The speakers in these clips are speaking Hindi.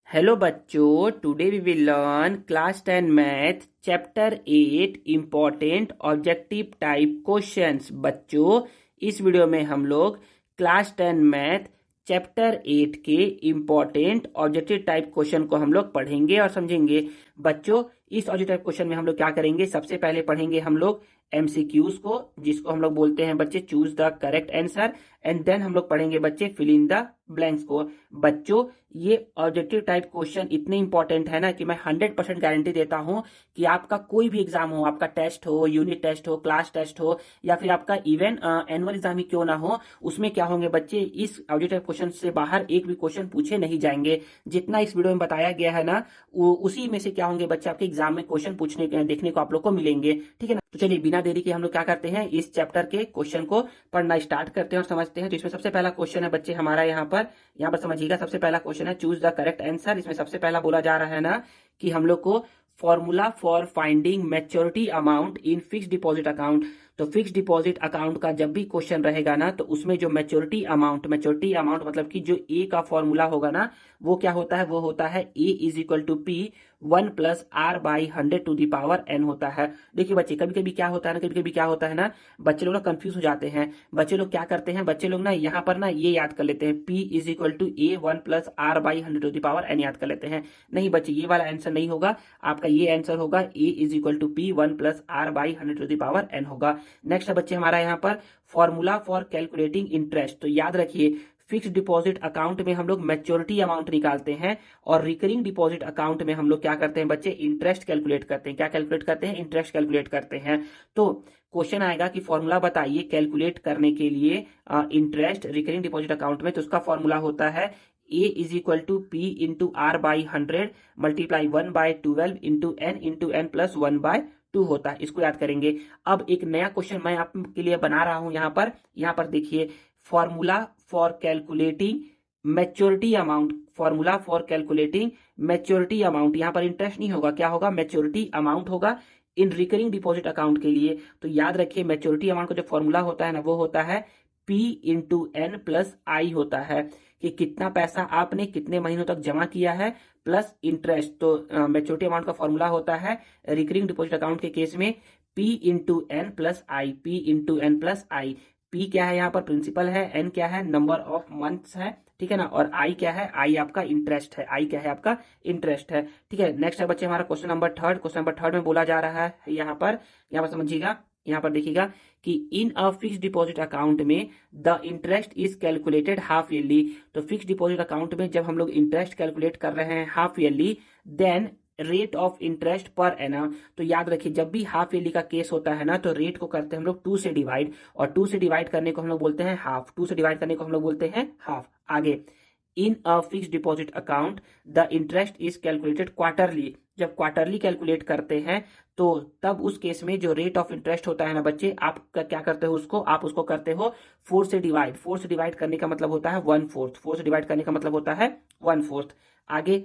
हेलो बच्चों, today we will learn class 10 math chapter 8 important objective type questions. बच्चों, इस वीडियो में हम लोग क्लास 10 मैथ चैप्टर 8 के इम्पोर्टेंट ऑब्जेक्टिव टाइप क्वेश्चन को हम लोग पढ़ेंगे और समझेंगे। बच्चों, इस ऑब्जेक्टिव टाइप क्वेश्चन में हम लोग क्या करेंगे, सबसे पहले पढ़ेंगे हम लोग एमसीक्यूज को, जिसको हम लोग बोलते हैं बच्चे choose the correct answer, and then हम लोग पढ़ेंगे बच्चे फिल इन द ब्लैंक्स को। बच्चों, ये ऑब्जेक्टिव टाइप क्वेश्चन इतने इंपॉर्टेंट है ना कि मैं 100% गारंटी देता हूं कि आपका कोई भी एग्जाम हो, आपका टेस्ट हो, यूनिट टेस्ट हो, क्लास टेस्ट हो, या फिर आपका इवन एनुअल एग्जाम ही क्यों ना हो, उसमें क्या होंगे बच्चे, इस ऑब्जेक्टिव क्वेश्चन से बाहर एक भी क्वेश्चन पूछे नहीं जाएंगे। जितना इस वीडियो में बताया गया है ना, उसी में से क्या होंगे बच्चे, आपके एग्जाम में क्वेश्चन पूछने देखने को आप लोग को मिलेंगे। ठीक है ना। तो चलिए बिना देरी के हम लोग क्या करते हैं, इस चैप्टर के क्वेश्चन को पढ़ना स्टार्ट करते हैं और समझते हैं। तो इसमें सबसे पहला क्वेश्चन है बच्चे हमारा यहाँ पर समझिएगा। सबसे पहला क्वेश्चन है चूज द करेक्ट आंसर। इसमें सबसे पहला बोला जा रहा है ना कि हम लोग को formula for finding maturity amount in fix deposit account. तो फिक्स डिपॉजिट अकाउंट का जब भी क्वेश्चन रहेगा ना, तो उसमें जो मैच्योरिटी अमाउंट मतलब कि जो ए का फॉर्मूला होगा ना, वो क्या होता है, वो होता है A is equal to P 1+r/100 to the power n होता है। देखिए बच्चे, कभी कभी क्या होता है ना, कभी कभी क्या होता है ना, बच्चे लोग ना कंफ्यूज हो जाते हैं। बच्चे लोग क्या करते हैं, बच्चे लोग ना यहाँ पर ना ये याद कर लेते हैं, p is equal to A 1+r/100 to the power n याद कर लेते हैं। नहीं बच्चे, ये वाला आंसर नहीं होगा आपका, ये आंसर होगा a is equal to P 1+r/100 to the power n होगा। नेक्स्ट है बच्चे हमारा यहाँ पर फॉर्मूला फॉर कैलकुलेटिंग इंटरेस्ट। तो याद रखिए, फिक्स डिपॉजिट अकाउंट में हम लोग मैच्योरिटी अमाउंट निकालते हैं, और रिकरिंग डिपॉजिट अकाउंट में हम लोग क्या करते हैं बच्चे, इंटरेस्ट कैलकुलेट करते हैं। क्या कैलकुलेट करते हैं, इंटरेस्ट कैलकुलेट करते हैं। तो क्वेश्चन आएगा कि फॉर्मूला बताइए कैलकुलेट करने के लिए इंटरेस्ट रिकरिंग डिपॉजिट अकाउंट में। तो उसका फॉर्मूला होता है A is equal to P into r/100 multiply 1/12 into n plus 1/2 होता है। इसको याद करेंगे। अब एक नया क्वेश्चन मैं आपके लिए बना रहा हूं यहाँ पर देखिए, formula for calculating maturity amount. Formula for calculating maturity amount, यहाँ पर इंटरेस्ट नहीं होगा, क्या होगा, मैच्योरिटी अमाउंट होगा इन रिकरिंग डिपॉजिट अकाउंट के लिए। तो याद रखिए, मैच्योरिटी अमाउंट का जो फॉर्मूला होता है ना, वो होता है P इंटू एन प्लस आई होता है, कि कितना पैसा आपने कितने महीनों तक जमा किया है प्लस इंटरेस्ट। तो मैच्योरिटी अमाउंट का फॉर्मूला होता है रिकरिंग डिपॉजिट अकाउंट के केस में P इंटू एन प्लस आई, P इंटू एन प्लस आई। P क्या है, यहाँ पर प्रिंसिपल है, N क्या है, नंबर ऑफ मंथ्स है, ठीक है ना, और I क्या है, I आपका इंटरेस्ट है, I क्या है आपका इंटरेस्ट है। ठीक है। नेक्स्ट है बच्चे हमारा question number third. Question number third में बोला जा रहा है यहाँ पर समझिएगा, यहाँ पर देखिएगा कि in a fix deposit account में the interest is calculated half yearly. तो फिक्स डिपॉजिट अकाउंट में जब हम लोग इंटरेस्ट कैलकुलेट कर रहे हैं half yearly, then rate of interest per annum. तो याद रखिए, जब भी हाफ ईयरली का केस होता है ना, तो रेट को करते हैं हम लोग 2 से डिवाइड, और 2 से डिवाइड करने को हम लोग बोलते हैं हाफ। 2 से डिवाइड करने को हम लोग बोलते हैं हाफ। आगे, in a fix deposit account the interest is calculated quarterly. जब क्वार्टरली कैलकुलेट करते हैं, तो तब उस केस में जो रेट ऑफ इंटरेस्ट होता है ना बच्चे, आप क्या करते हो, आप उसको करते हो 4 से डिवाइड। 4 से डिवाइड करने का मतलब होता है 1/4। 4 से डिवाइड करने का मतलब होता है 1/4। आगे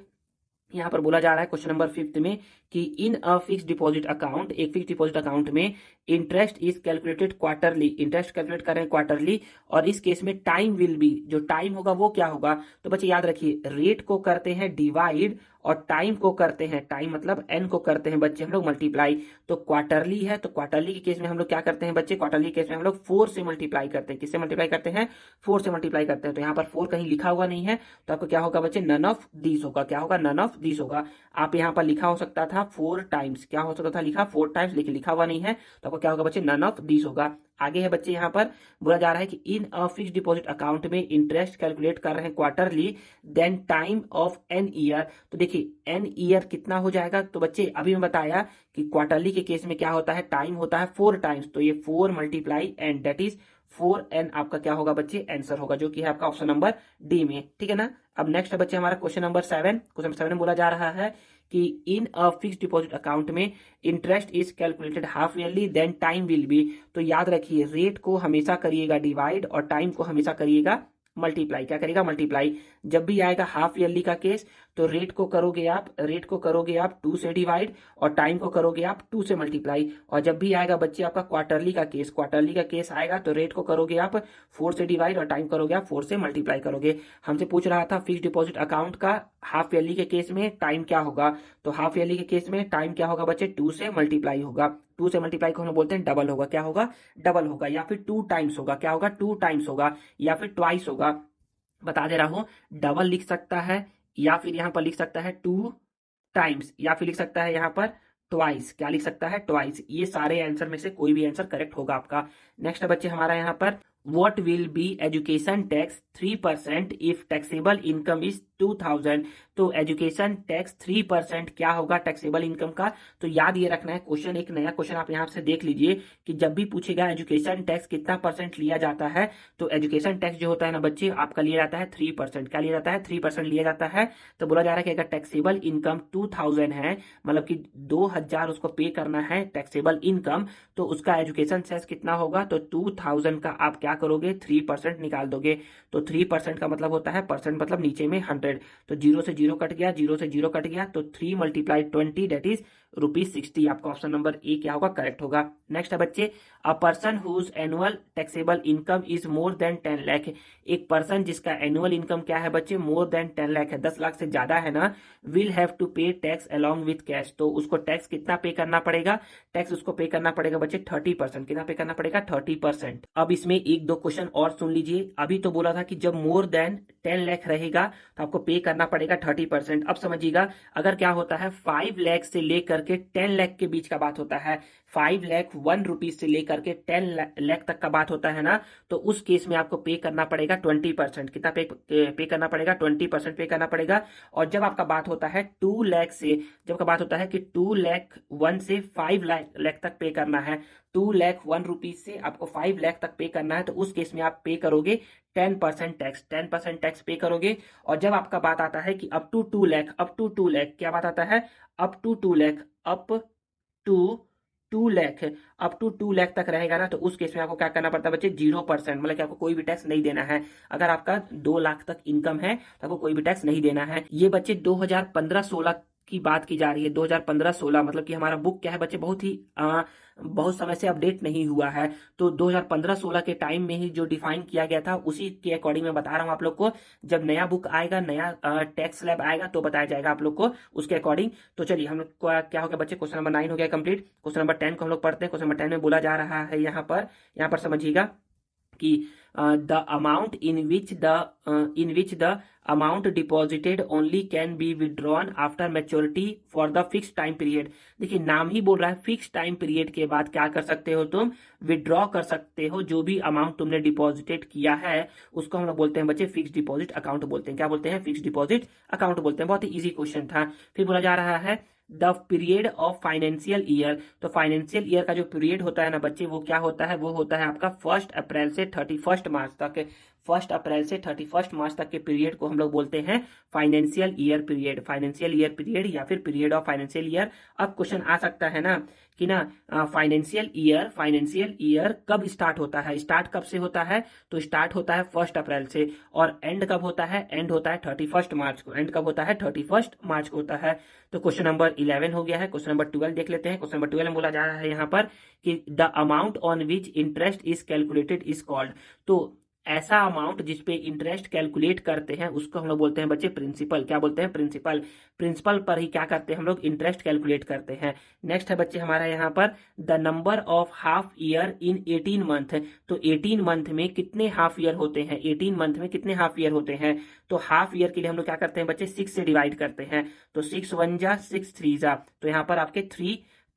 यहाँ पर बोला जा रहा है क्वेश्चन नंबर 5 में कि in a fix deposit account, एक फिक्स डिपॉजिट अकाउंट में interest is calculated quarterly. Interest calculate कर रहे हैं क्वार्टरली, और इस केस में टाइम विल बी, जो टाइम होगा वो क्या होगा। तो बच्चे याद रखिए, रेट को करते हैं डिवाइड, और टाइम को करते हैं, टाइम मतलब एन को करते हैं बच्चे हम लोग मल्टीप्लाई। तो क्वार्टरली है, तो क्वार्टरली के केस में हम लोग क्या करते हैं बच्चे, क्वार्टरली के केस में हम लोग 4 से मल्टीप्लाई करते हैं। किससे मल्टीप्लाई करते हैं, 4 से मल्टीप्लाई करते हैं। तो यहाँ पर 4 कहीं लिखा हुआ नहीं है, तो आपको क्या होगा बच्चे, नन ऑफ दिस होगा। क्या होगा, नन ऑफ दिस होगा। आप यहाँ पर लिखा हो सकता था 4 टाइम्स, क्या हो सकता था, लिखा 4 टाइम्स, लेकिन लिखा हुआ नहीं है, तो आपको क्या होगा बच्चे, नन ऑफ दिस होगा। आगे है बच्चे, यहाँ पर बोला जा रहा है कि in a fix deposit account में इंटरेस्ट कैलकुलेट कर रहे हैं quarterly, then time of n year. तो देखिए एन ईयर कितना हो जाएगा, तो बच्चे अभी मैं बताया कि क्वार्टरली के केस में क्या होता है, टाइम होता है 4 टाइम्स, तो ये 4 multiply N, that is 4n आपका क्या होगा बच्चे, आंसर होगा, जो कि है आपका ऑप्शन नंबर डी में। ठीक है ना। अब नेक्स्ट है बच्चे हमारा क्वेश्चन नंबर 7। क्वेश्चन नंबर 7 में बोला जा रहा है कि in a fix deposit account में interest is calculated half yearly, then time will be. तो याद रखिए, रेट को हमेशा करिएगा डिवाइड, और टाइम को हमेशा करिएगा मल्टीप्लाई, क्या करेगा मल्टीप्लाई। जब भी आएगा हाफ ईयरली का केस तो रेट को करोगे आप 2 से डिवाइड और टाइम को करोगे आप 2 से मल्टीप्लाई। और जब भी आएगा बच्चे आपका क्वार्टरली का केस आएगा तो रेट को करोगे आप 4 से डिवाइड और टाइम करोगे आप 4 से मल्टीप्लाई करोगे। हमसे पूछ रहा था फिक्स डिपॉजिट अकाउंट का हाफ ईयरली के केस में टाइम क्या होगा, तो हाफ ईयरली के केस में टाइम क्या होगा बच्चे 2 से मल्टीप्लाई होगा। 2 से मल्टीप्लाई को हम बोलते हैं डबल होगा, क्या होगा डबल होगा, या फिर 2 टाइम्स होगा, क्या होगा 2 टाइम्स होगा, या फिर ट्वाइस होगा। बता दे रहा हूं, डबल लिख सकता है या फिर यहां पर लिख सकता है 2 टाइम्स या फिर लिख सकता है यहां पर ट्वाइस, क्या लिख सकता है ट्वाइस। ये सारे आंसर में से कोई भी आंसर करेक्ट होगा आपका। नेक्स्ट बच्चे हमारा यहां पर what will be education tax 3% if taxable income is 2000। तो एजुकेशन टैक्स 3% क्या होगा टैक्सेबल इनकम का, तो याद ये रखना है। क्वेश्चन एक नया क्वेश्चन आप यहां से देख लीजिए कि जब भी पूछेगा एजुकेशन टैक्स कितना परसेंट लिया जाता है, तो एजुकेशन टैक्स जो होता है ना बच्चे आपका लिया जाता है 3%। क्या लिया जाता है 3% लिया जाता है। तो बोला जा रहा है कि अगर टैक्सेबल इनकम 2000 है, मतलब कि 2000 उसको पे करना है टैक्सेबल इनकम, तो उसका एजुकेशन सेस कितना होगा, तो 2000 का आप क्या करोगे 3% निकाल दोगे। तो 3% का मतलब होता है परसेंट मतलब नीचे में 100, तो 0 से 0 कट गया, 0 से 0 कट गया, तो 3 × 20 दैट इज ₹60। आपका ऑप्शन नंबर ए क्या होगा करेक्ट होगा। नेक्स्ट है बच्चे a person whose annual taxable income is more than 10 lakh. एक पर्सन जिसका एनुअल इनकम क्या है बच्चे मोर देन 10 लाख है, 10 लाख से ज्यादा है ना, विल हैव टू पे टैक्स अलोंग विथ कैश। तो उसको टैक्स कितना पे करना पड़ेगा, टैक्स उसको पे करना पड़ेगा बच्चे 30%। कितना पे करना पड़ेगा 30%। अब इसमें एक दो क्वेश्चन और सुन लीजिए। अभी तो बोला था कि जब मोर देन 10 लाख रहेगा तो आपको पे करना पड़ेगा 30%। अब समझिएगा अगर क्या होता है 5 लाख से लेकर के 10 लाख के बीच का बात होता है, 5 लाख 1 रुपीज से लेकर के 10 लाख तक का बात होता है ना, तो उस केस में आपको पे करना पड़ेगा 20%। कितना पे करना पड़ेगा 20% पे करना पड़ेगा। और जब आपका बात होता है 2 लाख से, जब का बात होता है कि 2 लाख 1 से 5 लाख तक पे करना है, 2 लाख 1 रुपीज से आपको 5 लाख तक पे करना है, तो उस केस में आप पे करोगे 10% टैक्स, 10% टैक्स पे करोगे। और जब आपका बात आता है कि up to 2 lakh, up to 2 lakh क्या बात आता है, up to 2 lakh, up to 2 lakh, up to 2 lakh तक रहेगा ना, तो उस केस में आपको क्या करना पड़ता है बच्चे 0%, मतलब कि आपको कोई भी टैक्स नहीं देना है। अगर आपका 2 लाख तक इनकम है तो आपको कोई भी टैक्स नहीं देना है। ये बच्चे 2015-16 की बात की जा रही है, 2015-16, मतलब कि हमारा बुक क्या है बच्चे बहुत समय से अपडेट नहीं हुआ है। तो 2015-16 के टाइम में ही जो डिफाइन किया गया था उसी के अकॉर्डिंग मैं बता रहा हूं आप लोग को। जब नया बुक आएगा, नया टैक्स स्लैब आएगा तो बताया जाएगा आप लोग को उसके अकॉर्डिंग। तो चलिए हम लोग को क्या हो गया बच्चे, क्वेश्चन नंबर 9 हो गया कंप्लीट। क्वेश्चन नंबर 10 को हम लोग पढ़ते हैं। क्वेश्चन नंबर 10 में बोला जा रहा है यहाँ पर समझिएगा कि the amount in which the amount deposited only can be withdrawn after maturity for the fix time period. देखिए नाम ही बोल रहा है फिक्स टाइम पीरियड के बाद क्या कर सकते हो तुम, विड्रॉ कर सकते हो। जो भी अमाउंट तुमने डिपॉजिटेड किया है उसको हम लोग बोलते हैं बच्चे फिक्स डिपॉजिट अकाउंट बोलते हैं। क्या बोलते हैं, फिक्स डिपॉजिट अकाउंट बोलते हैं। बहुत ही इजी क्वेश्चन था। फिर बोला जा रहा है the period of financial year. तो फाइनेंशियल ईयर का जो पीरियड होता है ना बच्चे, वो क्या होता है, वो होता है आपका 1 अप्रैल से 31 मार्च तक। 1 अप्रैल से 31 मार्च तक के पीरियड को हम लोग बोलते हैं financial year period, financial year period या फिर पीरियड ऑफ फाइनेंशियल ईयर। अब क्वेश्चन आ सकता है ना कि ना फाइनेंशियल ईयर कब स्टार्ट होता है, स्टार्ट कब से होता है, तो स्टार्ट होता है 1 अप्रैल से। और एंड कब होता है, एंड होता है 31 मार्च को। एंड कब होता है 31 मार्च को होता है। तो क्वेश्चन नंबर 11 हो गया है। क्वेश्चन नंबर 12 देख लेते हैं। क्वेश्चन नंबर 12 में बोला जा रहा है यहाँ पर कि the amount on which interest is calculated is called. तो ऐसा अमाउंट जिसपे इंटरेस्ट कैलकुलेट करते हैं उसको हम लोग बोलते हैं बच्चे प्रिंसिपल। क्या बोलते हैं, प्रिंसिपल। प्रिंसिपल पर ही क्या करते हैं हम लोग, इंटरेस्ट कैलकुलेट करते हैं। नेक्स्ट है बच्चे हमारा यहाँ पर the number of half year in 18 month. तो 18 मंथ में कितने हाफ ईयर होते हैं, 18 मंथ में कितने हाफ ईयर होते हैं। तो हाफ ईयर के लिए हम लोग क्या करते हैं बच्चे 6 से डिवाइड करते हैं। तो 6 1 जा 6 3 जा, तो यहाँ पर आपके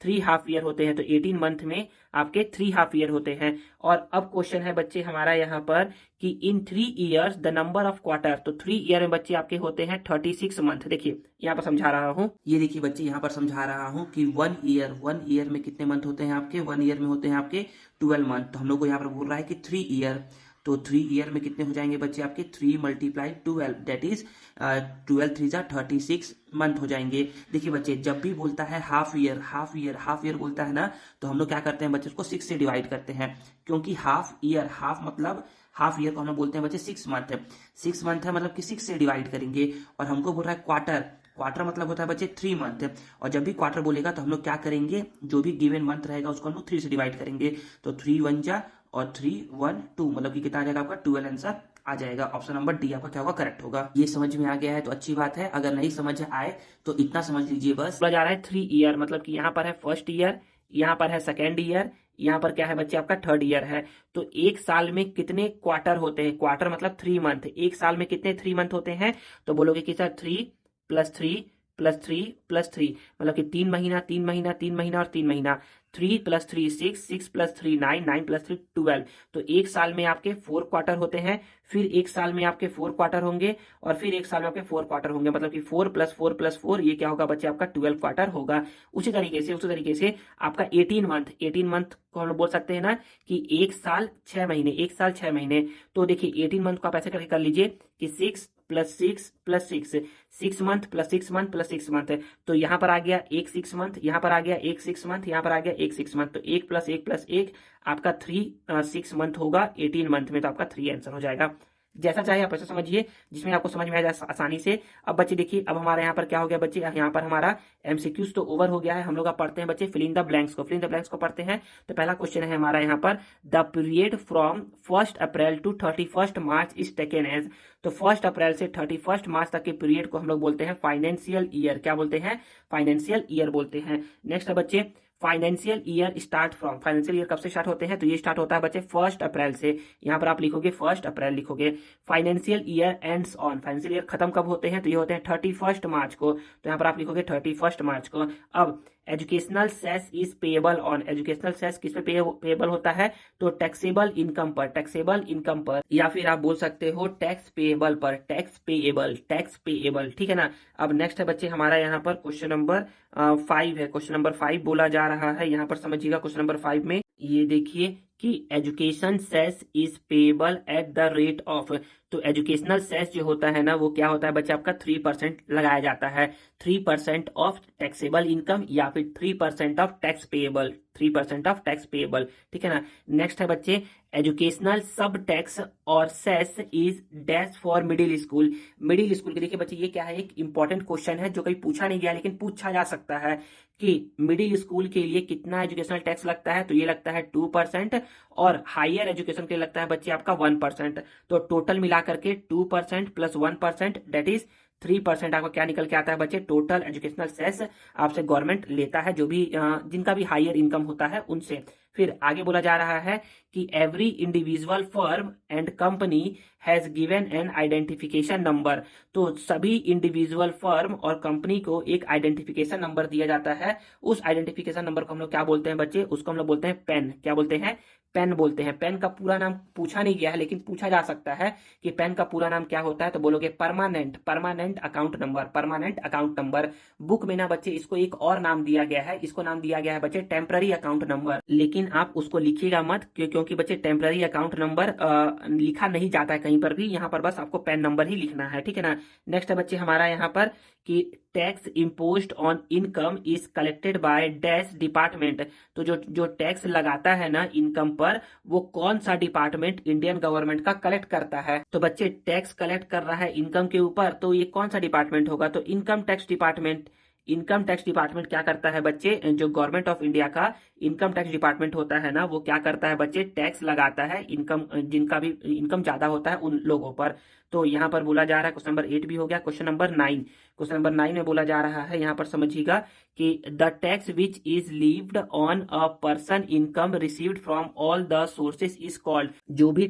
3 हाफ ईयर होते हैं। तो 18 मंथ में आपके 3 हाफ ईयर होते हैं। और अब क्वेश्चन है बच्चे हमारा यहाँ पर कि इन 3 years the number of quarter. तो 3 ईयर में बच्चे आपके होते हैं 36 मंथ। देखिए यहाँ पर समझा रहा हूँ, ये देखिए बच्चे यहाँ पर समझा रहा हूँ कि 1 ईयर में कितने मंथ होते हैं आपके, 1 ईयर में होते हैं आपके 12 मंथ। तो हम लोग को यहाँ पर बोल रहा है कि 3 ईयर, तो 3 ईयर में कितने हो जाएंगे बच्चे आपके 3 × 12 दैट इज 12 3 36 मंथ हो जाएंगे। देखिए बच्चे जब भी बोलता है half year half year half year बोलता है ना, तो हम लोग क्या करते हैं बच्चे उसको 6 से डिवाइड करते हैं, क्योंकि हाफ ईयर हाफ मतलब हाफ ईयर को हम लोग बोलते हैं बच्चे 6 मंथ है। 6 मंथ है मतलब कि 6 से डिवाइड करेंगे। और हमको बोल रहा है क्वार्टर, क्वार्टर मतलब होता है बच्चे 3 मंथ। और जब भी क्वार्टर बोलेगा तो हम लोग क्या करेंगे, जो भी गिवन मंथ रहेगा उसको हम लोग 3 से डिवाइड करेंगे। तो 3 1 जा और 3 1 2 मतलब कि कितना आ जाएगा आपका 12 आंसर आ जाएगा। ऑप्शन नंबर डी आपका क्या होगा, करेक्ट होगा। ये समझ में आ गया है तो अच्छी बात है, अगर नहीं समझ आए तो इतना समझ लीजिए बस। बोला जा रहा है 3 ईयर मतलब कि यहाँ पर है फर्स्ट ईयर, यहाँ पर है सेकेंड ईयर, यहाँ पर क्या है बच्चे आपका थर्ड ईयर है। तो एक साल में कितने क्वार्टर होते हैं, क्वार्टर मतलब 3 मंथ, एक साल में कितने 3 मंथ होते हैं, तो बोलोगे कि सर 3 + 3 + 3 + 3 मतलब कि 3 महीना 3 महीना 3 महीना और 3 महीना। 3 + 3 6 6 + 3 9 9 + 3 12। तो एक साल में आपके 4 क्वार्टर होते हैं, फिर एक साल में आपके 4 क्वार्टर होंगे, और फिर एक साल में आपके 4 क्वार्टर होंगे, मतलब कि 4 + 4 + 4 ये क्या होगा बच्चे आपका 12 क्वार्टर होगा। उसी तरीके से आपका 18 मंथ, 18 मंथ को हम लोग बोल सकते हैं ना कि एक साल 6 महीने, एक साल 6 महीने। तो देखिए 18 मंथ को आप ऐसे करके कर लीजिए कि 6 + 6 + 6 6 मंथ + 6 मंथ + 6 मंथ। तो यहाँ पर आ गया एक 6 मंथ, यहाँ पर आ गया एक 6 मंथ, यहाँ पर आ गया एक 6 मंथ। तो 1 + 1 + 1 आपका 3 6 मंथ होगा 18 मंथ में, तो आपका 3 आंसर हो जाएगा। जैसा चाहे आप ऐसा समझिए जिसमें आपको समझ में आ जाए आसानी से। अब बच्चे देखिए, अब हमारे यहाँ पर क्या हो गया बच्चे, यहाँ पर हमारा एमसीक्यूज तो ओवर हो गया है। हम लोग अब पढ़ते हैं बच्चे फिल इन द ब्लैंक्स को, फिल इन द ब्लैंक्स को पढ़ते हैं। तो पहला क्वेश्चन है हमारा यहाँ पर, the period from 1 April to 31 March is taken as. तो 1 अप्रैल से 31 मार्च तक के पीरियड को हम लोग बोलते हैं फाइनेंशियल ईयर। क्या बोलते हैं, फाइनेंशियल ईयर बोलते हैं। नेक्स्ट है बच्चे, financial year start from, financial year कब से स्टार्ट होते हैं, तो ये स्टार्ट होता है बच्चे 1 अप्रैल से। यहाँ पर आप लिखोगे 1 अप्रैल लिखोगे। Financial year ends on, financial year खत्म कब होते हैं, तो ये होते हैं 31 मार्च को। तो यहाँ पर आप लिखोगे 31 मार्च को। अब educational cess is payable on, educational cess किस पे पेएबल होता है, तो टैक्सेबल इनकम पर, टैक्सेबल इनकम पर, या फिर आप बोल सकते हो टैक्स पेएबल पर, टैक्स पेएबल, टैक्स पेएबल, ठीक है ना। अब नेक्स्ट है बच्चे हमारा यहाँ पर क्वेश्चन नंबर 5 है। क्वेश्चन नंबर 5 बोला जा रहा है, यहाँ पर समझिएगा क्वेश्चन नंबर 5 में ये देखिए कि education cess is payable at the rate of. तो एजुकेशनल सेस जो होता है ना वो क्या होता है बच्चे आपका 3% लगाया जाता है, 3% ऑफ टैक्सेबल इनकम या फिर 3% of tax payable, 3% of tax payable, ठीक है ना। नेक्स्ट है बच्चे, एजुकेशनल सब टैक्स और cess is dash for middle school. Middle school के देखिए बच्चे ये क्या है, एक इंपॉर्टेंट क्वेश्चन है जो कहीं पूछा नहीं गया लेकिन पूछा जा सकता है कि मिडिल स्कूल के लिए कितना एजुकेशनल टैक्स लगता है, तो ये लगता है 2%, और हायर एजुकेशन के लिए लगता है बच्चे आपका 1%। तो टोटल मिला करके 2% + 1% दैट इज 3% आपका क्या निकल के आता है बच्चे, टोटल एजुकेशनल सेस आपसे गवर्नमेंट लेता है, जो भी जिनका भी हायर इनकम होता है उनसे। फिर आगे बोला जा रहा है कि every individual firm and company has given an identification number. तो सभी इंडिविजुअल फर्म और कंपनी को एक आइडेंटिफिकेशन नंबर दिया जाता है। उस आइडेंटिफिकेशन नंबर को हम लोग क्या बोलते हैं बच्चे, उसको हम लोग बोलते हैं पेन। क्या बोलते हैं, पेन बोलते हैं। पेन का पूरा नाम पूछा नहीं गया है लेकिन पूछा जा सकता है कि पेन का पूरा नाम क्या होता है, तो बोलोगे permanent, permanent account number, permanent account number. Book में ना बच्चे इसको एक और नाम दिया गया है, इसको नाम दिया गया है बच्चे टेम्पररी अकाउंट नंबर, लेकिन आप उसको लिखिएगा मत क्योंकि बच्चे टेम्पररी अकाउंट नंबर लिखा नहीं जाता है कहीं पर भी, यहाँ पर बस आपको पेन नंबर ही लिखना है, ठीक है ना। नेक्स्ट है बच्चे हमारा यहाँ पर कि tax imposed on income is collected by dash department. तो जो जो टैक्स लगाता है ना इनकम पर, वो कौन सा डिपार्टमेंट इंडियन गवर्नमेंट का कलेक्ट करता है। तो बच्चे टैक्स कलेक्ट कर रहा है इनकम के ऊपर, तो ये कौन सा डिपार्टमेंट होगा, तो income tax department. Income tax department क्या करता है बच्चे, जो गवर्नमेंट ऑफ इंडिया का इनकम टैक्स डिपार्टमेंट होता है ना, वो क्या करता है बच्चे, टैक्स लगाता है इनकम, जिनका भी इनकम ज्यादा होता है उन लोगों पर। तो यहाँ पर बोला जा रहा है, क्वेश्चन नंबर 8 भी हो गया। क्वेश्चन नंबर 9, क्वेश्चन नंबर 9 में बोला जा रहा है, यहाँ पर समझिएगा कि the tax which is levied on a person income received from all the sources is called. जो भी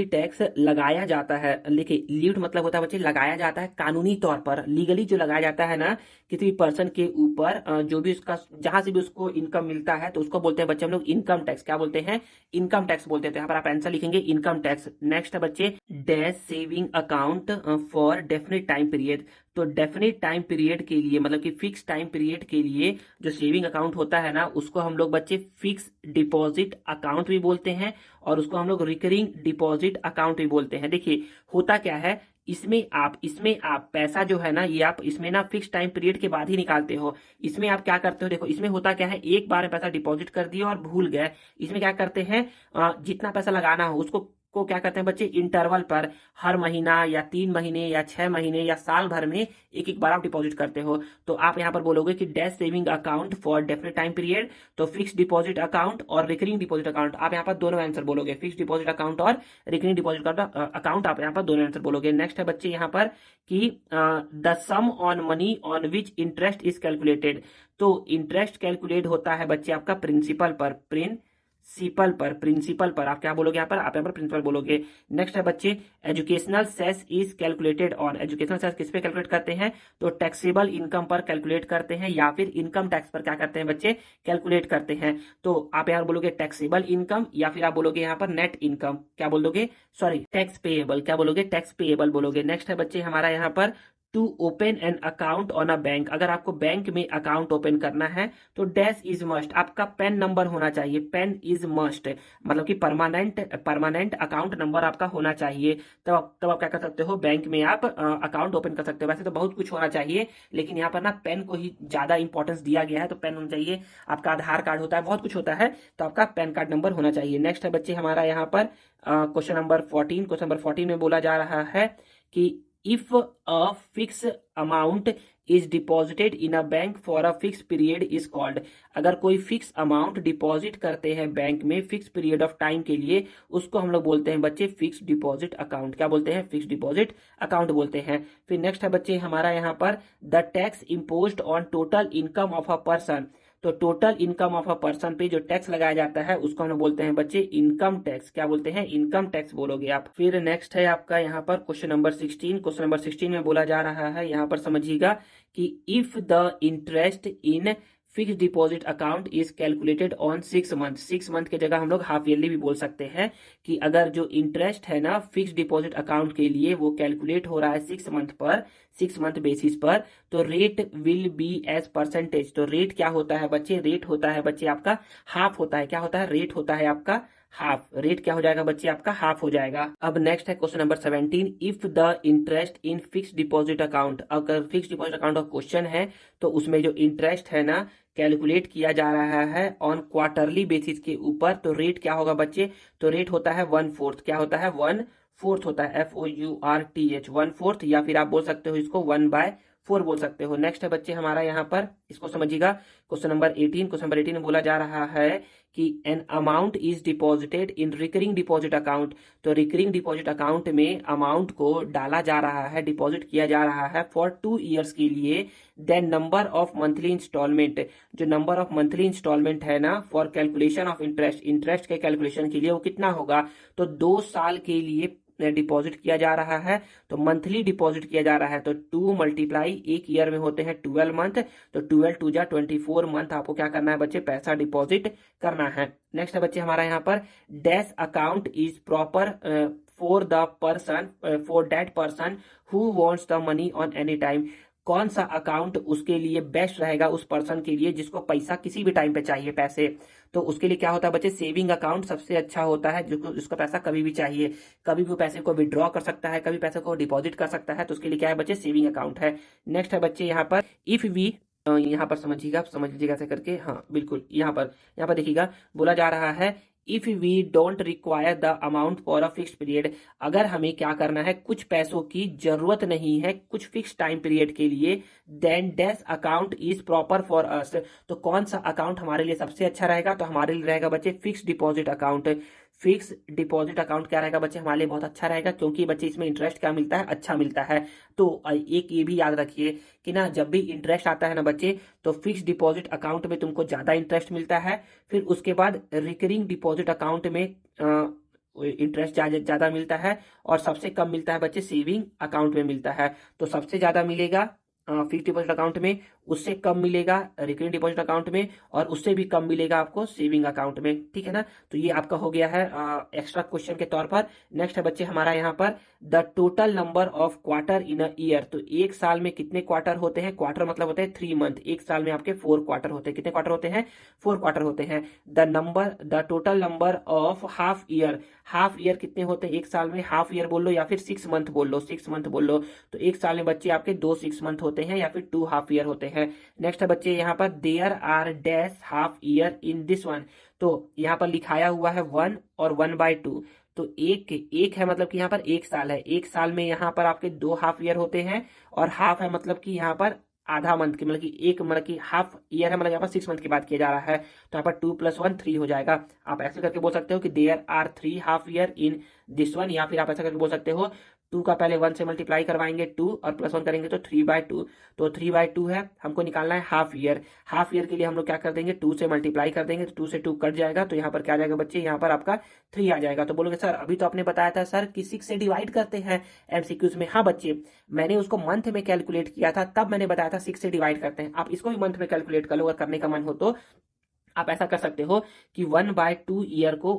टैक्स लगाया जाता है, देखिए लीव्ड मतलब होता है बच्चे लगाया जाता है कानूनी तौर पर, लीगली जो लगाया जाता है ना किसी पर्सन के ऊपर, जो भी उसका जहां से भी उसको इनकम मिलता है, तो उसको बोलते हैं बच्चे हम लोग इनकम टैक्स। क्या बोलते हैं, इनकम टैक्स बोलते हैं। तो यहाँ पर आप आंसर लिखेंगे इनकम टैक्स। नेक्स्ट है बच्चे, dash saving account for definite time period. तो डेफिनेट टाइम पीरियड के लिए मतलब कि फिक्स टाइम पीरियड के लिए जो सेविंग अकाउंट होता है ना, उसको हम लोग बच्चे फिक्स डिपॉजिट अकाउंट भी बोलते हैं और उसको हम लोग रिकरिंग डिपॉजिट अकाउंट भी बोलते हैं। देखिए होता क्या है, इसमें आप पैसा जो है ना, ये आप इसमें ना फिक्स टाइम पीरियड के बाद ही निकालते हो। इसमें आप क्या करते हो, देखो इसमें होता क्या है, एक बार में पैसा डिपॉजिट कर दिया और भूल गए। इसमें क्या करते हैं, जितना पैसा लगाना हो उसको क्या करते हैं बच्चे, इंटरवल पर हर महीना या 3 महीने या 6 महीने या साल भर में एक एक बार आप डिपॉजिट करते हो। तो आप यहाँ पर बोलोगे कि dash saving account for definite time period, तो फिक्स डिपॉजिट अकाउंट और रिकरिंग डिपॉजिट अकाउंट, आप यहाँ पर दोनों आंसर बोलोगे, फिक्स डिपॉजिट अकाउंट और रिकरिंग डिपॉजिट अकाउंट, आप यहाँ पर दोनों आंसर बोलोगे। नेक्स्ट है बच्चे यहाँ पर कि the sum on money on which interest is calculated. तो इंटरेस्ट कैलकुलेट होता है बच्चे आपका प्रिंसिपल पर आप क्या बोलोगे यहाँ पर, आप यहाँ पर प्रिंसिपल बोलोगे। नेक्स्ट है बच्चे educational cess is calculated on. Educational cess किस पे कैलकुलेट करते हैं, तो टैक्सेबल इनकम पर कैलकुलेट करते हैं या फिर इनकम टैक्स पर क्या करते हैं बच्चे, कैलकुलेट करते हैं। तो आप यहाँ बोलोगे टैक्सेबल इनकम या फिर आप बोलोगे यहाँ पर नेट इनकम, क्या बोलोगे, सॉरी टैक्स पेएबल, क्या बोलोगे, टैक्स पेएबल बोलोगे। नेक्स्ट है बच्चे हमारा यहाँ पर to open an account on a bank. अगर आपको बैंक में अकाउंट ओपन करना है तो डैश इज मस्ट, आपका पैन नंबर होना चाहिए, पैन इज मस्ट, मतलब कि परमानेंट अकाउंट नंबर आपका होना चाहिए। तब आप क्या कर सकते हो, बैंक में आप अकाउंट ओपन कर सकते हो। वैसे तो बहुत कुछ होना चाहिए, लेकिन यहाँ पर ना पेन को ही ज्यादा इंपॉर्टेंस दिया गया है, तो पेन होना चाहिए, आपका आधार कार्ड होता है, बहुत कुछ होता है, तो आपका पैन कार्ड नंबर होना चाहिए। नेक्स्ट है बच्चे हमारा यहाँ पर क्वेश्चन नंबर 14 में बोला जा रहा है कि if a fixed amount is deposited in a bank for a fixed period is called। अगर कोई फिक्स अमाउंट डिपॉजिट करते हैं बैंक में फिक्स पीरियड ऑफ टाइम के लिए, उसको हम लोग बोलते हैं बच्चे फिक्स डिपॉजिट अकाउंट, क्या बोलते हैं, फिक्स डिपॉजिट अकाउंट बोलते हैं। फिर नेक्स्ट है बच्चे हमारा यहाँ पर the tax imposed on total income of a person. तो total income of a person पे जो टैक्स लगाया जाता है उसको हम बोलते हैं बच्चे इनकम टैक्स, क्या बोलते हैं, इनकम टैक्स बोलोगे आप। फिर नेक्स्ट है आपका यहाँ पर क्वेश्चन नंबर 16 में बोला जा रहा है, यहाँ पर समझिएगा कि if the interest in fix deposit account is calculated on 6 month. 6 month की जगह हम लोग हाफ ईयरली भी बोल सकते हैं कि अगर जो इंटरेस्ट है ना फिक्स डिपॉजिट अकाउंट के लिए वो कैलकुलेट हो रहा है 6 मंथ बेसिस पर, तो rate will be as percentage. तो रेट क्या होता है बच्चे, रेट होता है बच्चे आपका हाफ होता है, क्या होता है, रेट होता है आपका हाफ, रेट क्या हो जाएगा बच्चे आपका हाफ हो जाएगा। अब नेक्स्ट है question number 17, if the interest in fix deposit account. अगर फिक्स डिपॉजिट अकाउंट का क्वेश्चन है तो उसमें जो इंटरेस्ट है ना कैलकुलेट किया जा रहा है ऑन क्वार्टरली बेसिस के ऊपर, तो रेट क्या होगा बच्चे, तो रेट होता है 1/4, क्या होता है 1/4 होता है, FOURTH 1/4, या फिर आप बोल सकते हो इसको 1/4 बोल सकते हो। नेक्स्ट है बच्चे हमारा यहाँ पर, इसको समझिएगा, क्वेश्चन नंबर 18 में बोला जा रहा है कि an amount is deposited in recurring deposit account. तो रिकरिंग डिपॉजिट अकाउंट में अमाउंट को डाला जा रहा है, डिपॉजिट किया जा रहा है फॉर 2 ईयर्स के लिए। Then number of monthly instalment, जो नंबर ऑफ मंथली इंस्टॉलमेंट है ना फॉर कैलकुलेशन ऑफ इंटरेस्ट के कैलकुलेशन के लिए वो कितना होगा, तो 2 साल के लिए डिपॉजिट किया जा रहा है, तो मंथली डिपॉजिट किया जा रहा है, तो 2 मल्टीप्लाई एक ईयर में होते हैं 12 मंथ, तो 12 2 जा 24 मंथ आपको क्या करना है बच्चे, पैसा डिपॉजिट करना है। नेक्स्ट है बच्चे हमारा यहाँ पर dash account is proper for the person, for that person who wants the money on any time. कौन सा अकाउंट उसके लिए बेस्ट रहेगा, उस पर्सन के लिए जिसको पैसा किसी भी टाइम पे चाहिए पैसे, तो उसके लिए क्या होता है बच्चे, सेविंग अकाउंट सबसे अच्छा होता है, जिसको पैसा कभी भी चाहिए, कभी भी पैसे को विड्रॉ कर सकता है, कभी पैसे को डिपॉजिट कर सकता है, तो उसके लिए क्या है बच्चे, सेविंग अकाउंट है। नेक्स्ट है बच्चे यहाँ पर इफ वी, यहाँ पर समझिएगा, आप समझ लीजिएगा ऐसे करके, हाँ बिल्कुल, यहाँ पर देखिएगा बोला जा रहा है if we don't require the amount for a fix period. अगर हमें क्या करना है, कुछ पैसों की जरूरत नहीं है कुछ फिक्स टाइम पीरियड के लिए, then dash account is proper for us. तो कौन सा अकाउंट हमारे लिए सबसे अच्छा रहेगा, तो हमारे लिए रहेगा बच्चे fix deposit account. Fix deposit account क्या रहेगा बच्चे, हमारे लिए बहुत अच्छा रहेगा, क्योंकि बच्चे इसमें इंटरेस्ट क्या मिलता है, अच्छा मिलता है। तो एक ये भी याद रखिए कि ना जब भी इंटरेस्ट आता है ना बच्चे, तो फिक्स डिपॉजिट अकाउंट में तुमको ज्यादा इंटरेस्ट मिलता है, फिर उसके बाद रिकरिंग डिपॉजिट अकाउंट में इंटरेस्ट ज्यादा मिलता है, और सबसे कम मिलता है बच्चे सेविंग अकाउंट में मिलता है। तो सबसे ज्यादा मिलेगा फिक्स डिपॉजिट अकाउंट में, उससे कम मिलेगा रिकरिंग डिपॉजिट अकाउंट में, और उससे भी कम मिलेगा आपको सेविंग अकाउंट में, ठीक है ना। तो ये आपका हो गया है एक्स्ट्रा क्वेश्चन के तौर पर। नेक्स्ट है बच्चे हमारा यहाँ पर the total number of quarter in a year. तो एक साल में कितने क्वार्टर होते हैं? क्वार्टर मतलब होते हैं 3 मंथ। एक साल में आपके 4 क्वार्टर होते हैं। कितने क्वार्टर होते हैं? 4 क्वार्टर होते हैं। The total number of half year. Half year कितने होते हैं एक साल में? हाफ ईयर बोल लो या फिर 6 मंथ बोल लो, 6 मंथ बोल लो। तो एक साल में बच्चे आपके 2 6 मंथ होते हैं या फिर 2 हाफ ईयर होते हैं। नेक्स्ट है बच्चे यहाँ पर there are dash half year in this one. तो यहाँ पर लिखाया हुआ है 1 और 1/2। तो एक एक है मतलब कि यहाँ पर एक साल है। एक साल में यहाँ पर आपके 2 हाफ ईयर होते हैं, और हाफ है मतलब कि यहाँ पर आधा मंथ की, मतलब कि एक, मतलब कि हाफ ईयर है, मतलब यहाँ पर 6 मंथ की बात किया जा रहा है। तो यहाँ पर 2 + 1 3 हो जाएगा। आप ऐसे करके बोल सकते हो कि there are 3 half year in this one, या फिर आप ऐसा करके बोल सकते हो 2 का पहले 1 से मल्टीप्लाई करवाएंगे 2 और +1 करेंगे तो 3/2। तो 3/2 है, हमको निकालना है हाफ ईयर। हाफ ईयर के लिए हम लोग क्या कर देंगे? 2 से मल्टीप्लाई कर देंगे, तो 2 से 2 कट जाएगा, तो यहाँ पर क्या आ जाएगा बच्चे? यहाँ पर आपका 3 आ जाएगा। तो बोलोगे सर अभी तो आपने बताया था सर कि 6 से डिवाइड करते हैं एमसीक्यूज में। हाँ बच्चे, मैंने उसको मंथ में कैलकुलेट किया था, तब मैंने बताया था 6 से डिवाइड करते हैं। आप इसको भी मंथ में कैलकुलेट कर लो अगर करने का मन हो तो। आप ऐसा कर सकते हो कि 1/2 ईयर को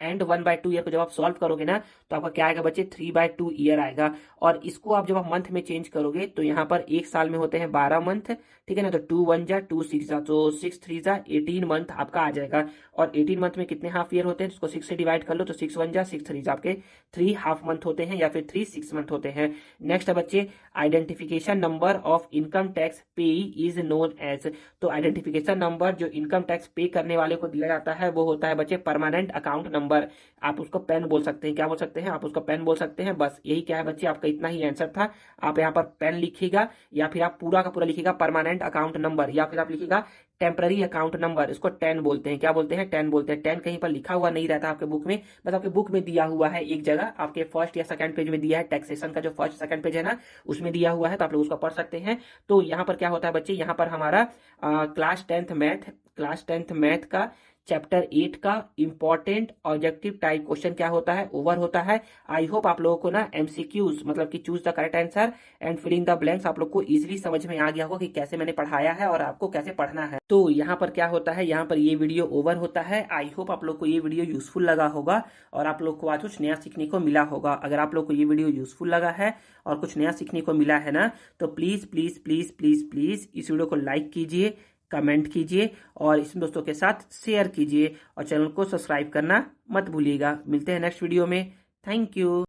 1/2 ईयर को जब आप सॉल्व करोगे ना, तो आपका क्या आएगा बच्चे? 3/2 ईयर आएगा। और इसको आप जब आप मंथ में चेंज करोगे तो यहाँ पर एक साल में होते हैं 12 मंथ, ठीक है ना। तो 2 1 जा 2 6 जा, तो 6 3 जा 18 मंथ आपका आ जाएगा। और 18 मंथ में कितने हाफ ईयर होते हैं? उसको 6 से डिवाइड कर लो, तो 6 1 जा 6 3 जा आपके 3 हाफ मंथ होते हैं, या फिर 3 6 मंथ होते हैं। नेक्स्ट है बच्चे identification number of income tax पे इज नोन एज। तो आइडेंटिफिकेशन नंबर जो इनकम टैक्स पे करने वाले को दिया जाता है वो होता है बच्चे परमानेंट अकाउंट नंबर। आप उसको पेन बोल सकते हैं। क्या बोल सकते हैं? आप उसको पेन बोल सकते हैं। बस यही क्या है बच्चे, आपका इतना ही आंसर था। आप यहाँ पर पेन लिखिएगा, या फिर आप पूरा का पूरा लिखिएगा परमानेंट अकाउंट नंबर, या फिर आप लिखिएगा टेम्पररी अकाउंट नंबर। इसको 10 बोलते हैं। क्या बोलते हैं? 10 बोलते हैं। 10 कहीं पर लिखा हुआ नहीं रहता आपके बुक में, बस आपके बुक में दिया हुआ है एक जगह, आपके फर्स्ट या सेकंड पेज में दिया है। टैक्सेशन का जो फर्स्ट सेकंड पेज है ना, उसमें दिया हुआ है, तो आप लोग उसको पढ़ सकते हैं। तो यहाँ पर क्या होता है बच्चे, यहाँ पर हमारा क्लास टेंथ मैथ का चैप्टर 8 का इंपॉर्टेंट ऑब्जेक्टिव टाइप क्वेश्चन क्या होता है? ओवर होता है। आई होप आप लोगों को ना एमसीक्यूज मतलब कि choose the correct answer and fill in the blanks आप लोग को इजीली समझ में आ गया होगा कि कैसे मैंने पढ़ाया है और आपको कैसे पढ़ना है। तो यहाँ पर क्या होता है, यहाँ पर ये वीडियो ओवर होता है। आई होप आप लोग को ये वीडियो यूजफुल लगा होगा और आप लोग को आज कुछ नया सीखने को मिला होगा। अगर आप लोग को ये वीडियो यूजफुल लगा है और कुछ नया सीखने को मिला है ना, तो please please please please please इस वीडियो को लाइक कीजिए, कमेंट कीजिए और इसमें दोस्तों के साथ शेयर कीजिए, और चैनल को सब्सक्राइब करना मत भूलिएगा। मिलते हैं नेक्स्ट वीडियो में। Thank you.